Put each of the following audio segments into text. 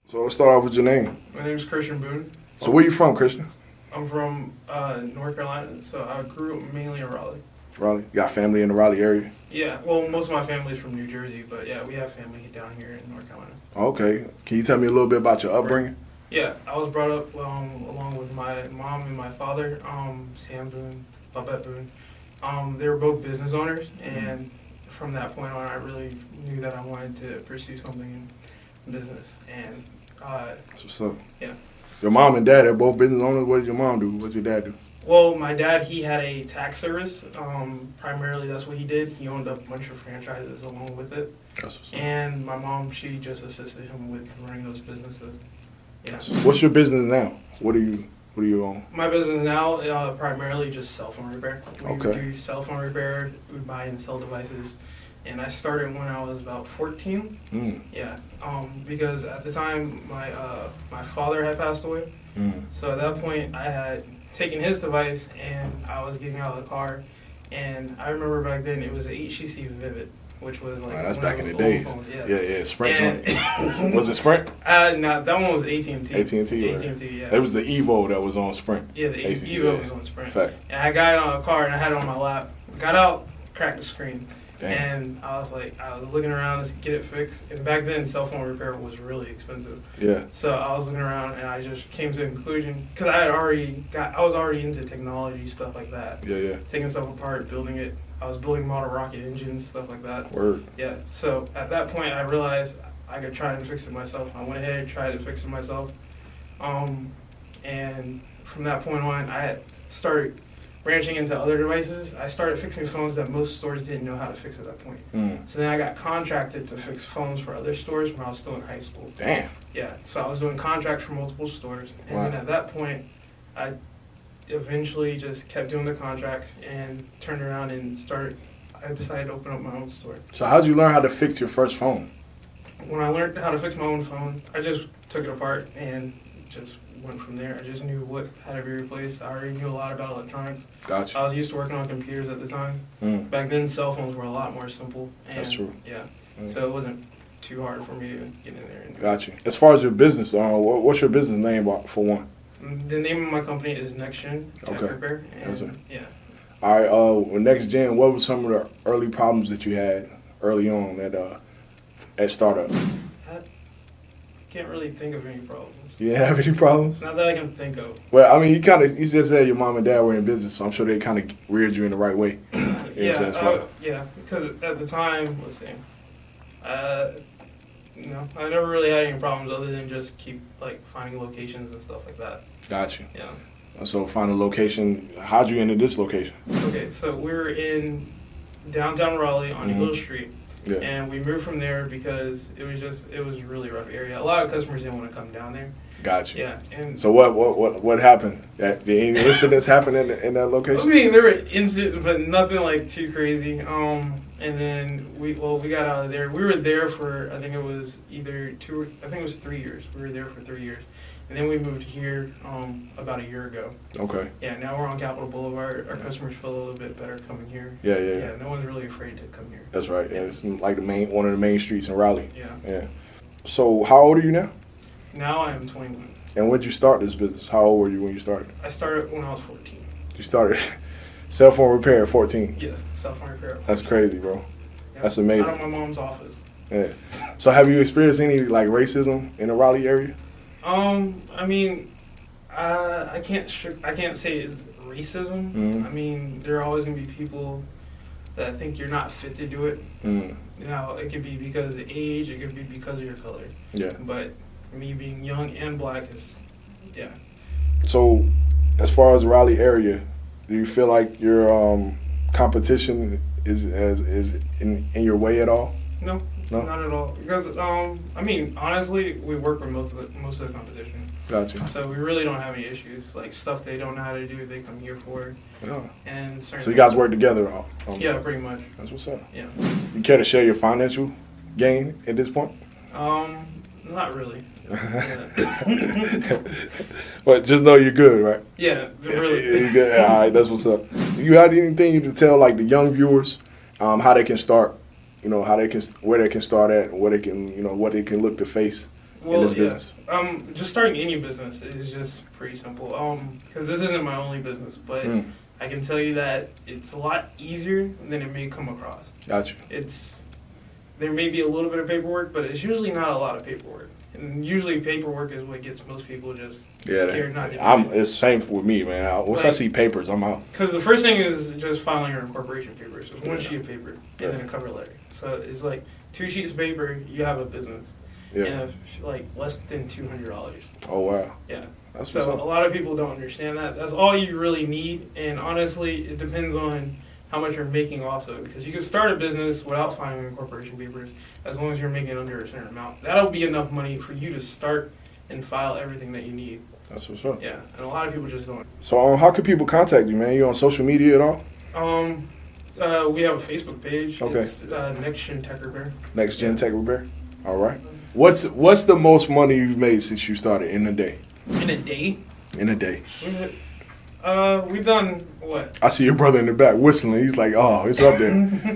So let's start off with your name. My name is Christian Boone. So where you from, Christian? I'm from North Carolina, so I grew up mainly in Raleigh. Raleigh? You got family in the Raleigh area? Yeah, well, most of my family is from New Jersey, but yeah, we have family down here in North Carolina. Okay. Can you tell me a little bit about your upbringing? Yeah, I was brought up along with my mom and my father, Sam Boone, Blvd Boone. They were both business owners, and from that point on, I really knew that I wanted to pursue something in business. And That's what's up. Yeah. Your mom and dad are both business owners. What did your mom do? What did your dad do? Well, my dad, he had a tax service. Primarily, that's what he did. He owned a bunch of franchises along with it. That's what's up. And my mom, she just assisted him with running those businesses. Yeah. What's your business now? What do you own? My business now, primarily just cell phone repair. We Okay. do cell phone repair. We buy and sell devices. And I started when I was about 14. Yeah. Because at the time, my father had passed away. So at that point, I had taken his device and I was getting out of the car. And I remember back then it was an HTC Vivid, which was like That's one back of in the those old days. phones. Yeah, Sprint. And Was it Sprint? No, that one was AT&T. AT&T, right? AT&T, yeah. It was the Evo that was on Sprint. Yeah, the AT&T, Evo yeah. was on Sprint. Fact. And I got it on a car and I had it on my lap. Got out, cracked the screen. Damn. And I was looking around to get it fixed. And back then, cell phone repair was really expensive. Yeah. So I was looking around and I just came to the conclusion, because I was already into technology, stuff like that. Yeah. Taking stuff apart, building it. I was building model rocket engines, stuff like that. Word. Yeah, so at that point I realized I could try and fix it myself. I went ahead and tried to fix it myself. And from that point on, I had started branching into other devices. I started fixing phones that most stores didn't know how to fix at that point. So then I got contracted to fix phones for other stores when I was still in high school. Damn. Yeah, so I was doing contracts for multiple stores. And Wow. then at that point, I eventually just kept doing the contracts and turned around and I decided to open up my own store. So how'd you learn how to fix your first phone? When I learned how to fix my own phone, I just took it apart and just went from there. I just knew what had to be replaced. I already knew a lot about electronics. Gotcha. I was used to working on computers at the time. Back then, cell phones were a lot more simple. And, That's true. Yeah, so it wasn't too hard for me to get in there. And Gotcha. As far as your business, what's your business name for one? The name of my company is NXT Gen Tech Repair. Yes, sir. Yeah. All right. With Next Gen, what were some of the early problems that you had early on at startup? I can't really think of any problems. You didn't have any problems? Not that I can think of. Well, I mean, you just said your mom and dad were in business, so I'm sure they kind of reared you in the right way. You know what I'm saying? Yeah, because at the time, let's see, I never really had any problems other than just keep finding locations and stuff like that. Gotcha. Yeah. So find a location. How'd you enter this location? Okay, so we were in downtown Raleigh on Hill Street. Yeah. And we moved from there because it was a really rough area. A lot of customers didn't want to come down there. Gotcha. Yeah. And so what happened? Did any incidents happen in that location? I mean, there were incidents, but nothing too crazy. And then we got out of there. We were there for I think it was 3 years. We were there for 3 years. And then we moved here about a year ago. Okay. Yeah, now we're on Capitol Boulevard. Our customers feel a little bit better coming here. Yeah, no one's really afraid to come here. That's right. Yeah, it's like one of the main streets in Raleigh. Yeah. So how old are you now? Now I am 21. And when did you start this business? How old were you when you started? I started when I was 14. You started cell phone repair at 14? Yes, cell phone repair. That's crazy, bro. Yeah. That's amazing. Out of my mom's office. Yeah. So have you experienced any racism in the Raleigh area? I mean, I can't say it's racism. I mean, there are always gonna be people that think you're not fit to do it. Now, it could be because of age, it could be because of your color. Yeah. But me being young and black is, yeah. So, as far as the Raleigh area, do you feel like your competition is in your way at all? No, not at all. Because I mean, honestly, we work with most of the competition. Gotcha. So we really don't have any issues. Stuff they don't know how to do, they come here for. Yeah. And so you guys work together? Yeah, pretty much. That's what's up. Yeah. You care to share your financial gain at this point? Not really. But just know you're good, right? Yeah, really. You're good. All right, that's what's up. Do you have anything you can tell the young viewers how they can start? Where they can start at, where they can, what they can look to face in this business? Just starting any business is just pretty simple. Because this isn't my only business, but I can tell you that it's a lot easier than it may come across. Gotcha. There may be a little bit of paperwork, but it's usually not a lot of paperwork. And usually paperwork is what gets most people just scared not to do it. It's the same for me, man. Once I see papers, I'm out. Because the first thing is just filing your incorporation papers. It's one sheet of paper and then a cover letter. So it's like 2 sheets of paper, you have a business. Yeah. And it's like less than $200. Oh, wow. Yeah. That's so a lot of people don't understand that. That's all you really need. And honestly, it depends on how much you're making also, because you can start a business without filing incorporation papers as long as you're making under a certain amount. That'll be enough money for you to start and file everything that you need. That's what's up. Yeah, and a lot of people just don't. So how can people contact you, man? You on social media at all? We have a Facebook page. Okay. It's NXT Gen Tech Repair. NXT Gen Tech Repair. All right. What's the most money you've made since you started in a day? In a day? In a day. We've done what? I see your brother in the back whistling. He's like, oh, it's up there.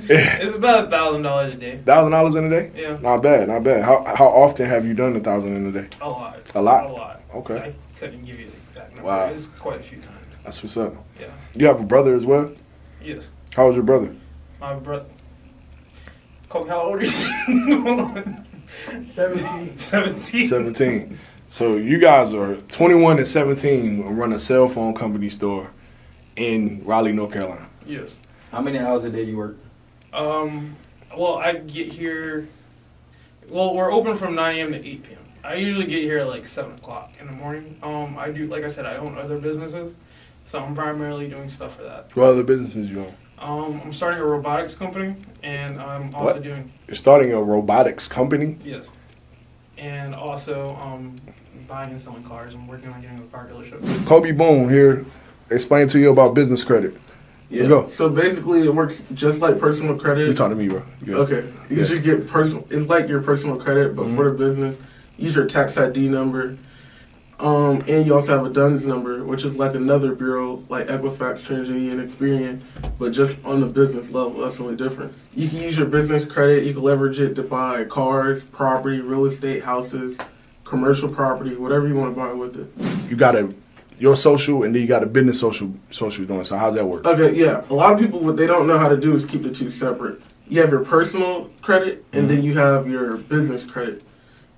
It's about $1,000 a day. $1,000 in a day? Yeah. Not bad, not bad. How often have you done 1,000 in a day? A lot. A lot? A lot. Okay. I couldn't give you the exact number. Wow. It's quite a few times. That's what's up. Yeah. You have a brother as well? Yes. How old's your brother? My brother. Coke, how old are you? 17. 17. 17. So you guys are 21 and 17 and run a cell phone company store in Raleigh, North Carolina. Yes. How many hours a day you work? Well, I get here. Well, we're open from 9 a.m. to 8 p.m. I usually get here at like 7 o'clock in the morning. I do, like I said, I own other businesses, so I'm primarily doing stuff for that. What other businesses you own? I'm starting a robotics company, and I'm also doing. You're starting a robotics company? Yes. And also buying and selling cars. I'm working on getting a car dealership. Christian Boone here, explain to you about business credit. Let's go. So basically, it works just like personal credit. You talk to me, bro. Okay. You just get personal. It's like your personal credit, but for the business, use your tax ID number. And you also have a DUNS number, which is like another bureau, like Equifax, Trinity, and Experian, but just on the business level. That's the only difference. You can use your business credit. You can leverage it to buy cars, property, real estate, houses, commercial property, whatever you want to buy with it. You got your social, and then you got a business social doing. So how's that work? Okay, yeah. A lot of people, what they don't know how to do is keep the two separate. You have your personal credit, and then you have your business credit.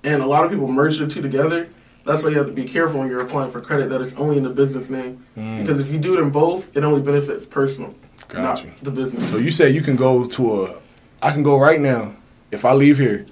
And a lot of people merge the two together. That's why you have to be careful when you're applying for credit that it's only in the business name. Because if you do it in both, it only benefits personal, not the business. So you say you can go I can go right now, if I leave here,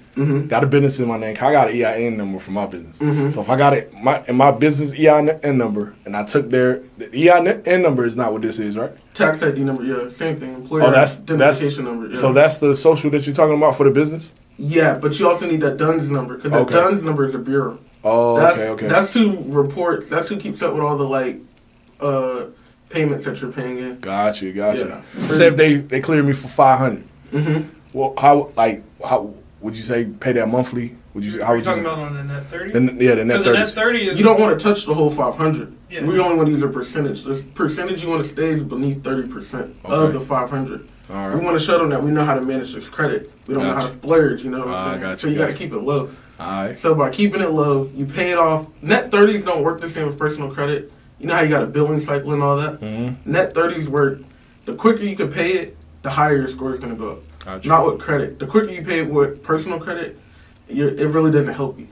got a business in my name, I got an EIN number for my business. So if I got it, my business EIN number, and I took the EIN number is not what this is, right? Tax ID number, yeah, same thing. Employer identification number, yeah. So that's the social that you're talking about for the business? Yeah, but you also need that DUNS number, because that DUNS number is a bureau. Oh, okay. That's who reports. That's who keeps up with all the payments that you're paying in. Gotcha. Yeah. Say if they clear me for $500. Well, how would you say pay that monthly? How would you talking about on the net 30? The net 30. The net 30 is. You don't want to touch the whole 500. Yeah. We only want to use a percentage. The percentage you want to stay is beneath 30% of the 500. All right. We want to show them that we know how to manage this credit. We don't know how to splurge. You know what I'm saying? So you got to keep it low. All right. So by keeping it low, you pay it off. Net 30s don't work the same as personal credit. You know how you got a billing cycle and all that? Net 30s work. The quicker you can pay it, the higher your score is going to go up. Gotcha. Not with credit. The quicker you pay it with personal credit, it really doesn't help you.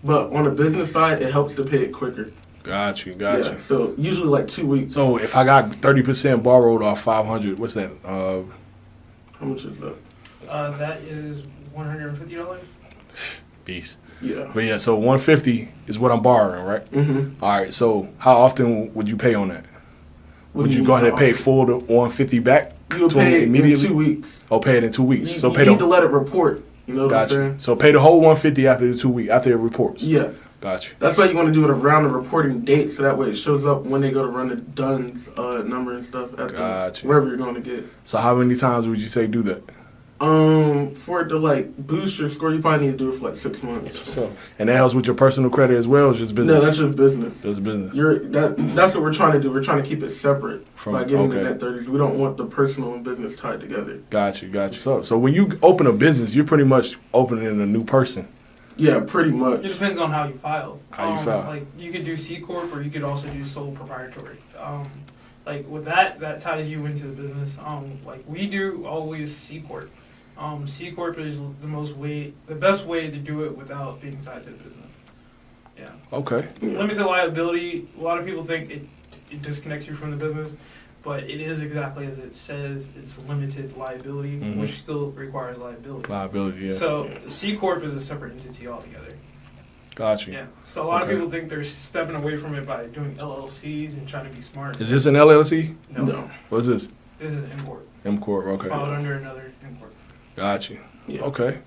But on the business side, it helps to pay it quicker. Got you. Yeah, so usually like 2 weeks. So if I got 30% borrowed off 500, what's that? How much is that? That is $150. Beast. Yeah. But yeah, so 150 is what I'm borrowing, right? All right. So how often would you pay on that? Would you go ahead and pay full the 150 back? You would pay it immediately? in 2 weeks. Oh, pay it in 2 weeks. You need to let it report. You know what I'm saying? So pay the whole 150 after the 2 weeks, after it reports. Yeah. Gotcha. That's why you want to do it around the reporting date, so that way it shows up when they go to run the DUNS number and stuff at wherever you're going to get. So how many times would you say do that? For it to like boost your score, you probably need to do it for like 6 months. So, and that helps with your personal credit as well, or just business? No, that's just business. That's business. That's what we're trying to do. We're trying to keep it separate by getting the net 30s. We don't want the personal and business tied together. Got you. So when you open a business, you're pretty much opening a new person. Yeah, pretty much. It depends on how you file. How you file. Like you could do C corp or you could also do sole proprietary. Like with that ties you into the business. Like we do always C corp. C corp is the best way to do it without being tied to the business. Yeah. Okay. Limited liability. A lot of people think it disconnects you from the business, but it is exactly as it says. It's limited liability, which still requires liability. Liability, yeah. So C corp is a separate entity altogether. Got you. Yeah. So a lot of people think they're stepping away from it by doing LLCs and trying to be smart. Is this an LLC? No. What is this? This is import. M-Corp, okay. Filed under another import. Got you. Yeah. Okay.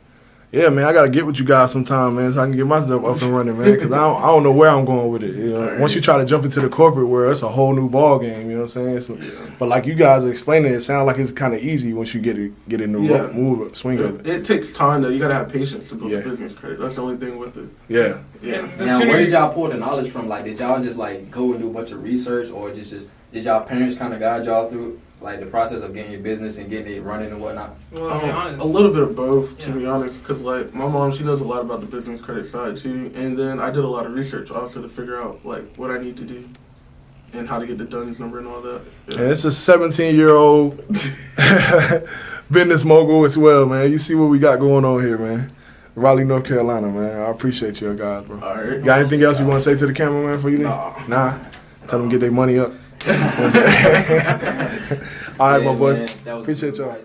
Yeah, man, I got to get with you guys sometime, man, so I can get myself up and running, man, because I don't know where I'm going with it. You know, once you try to jump into the corporate world, it's a whole new ball game, you know what I'm saying? So, but like you guys are explaining, it sounds like it's kind of easy once you get in the swing of it. It takes time, though. You got to have patience to build a business credit. That's the only thing with it. Yeah. Now, where did y'all pull the knowledge from? Like, did y'all just, like, go and do a bunch of research, or just did y'all parents kind of guide y'all through, like, the process of getting your business and getting it running and whatnot? Well, to be honest, a little bit of both, to be honest, because, like, my mom, she knows a lot about the business credit side, too, and then I did a lot of research also to figure out, like, what I need to do and how to get the DUNS number and all that. Yeah. And it's a 17-year-old business mogul as well, man. You see what we got going on here, man. Raleigh, North Carolina, man. I appreciate you guys, bro. All right. Got anything else you want to say to the cameraman before you leave? Nah. Tell them to get their money up. All right, my boys. Appreciate y'all.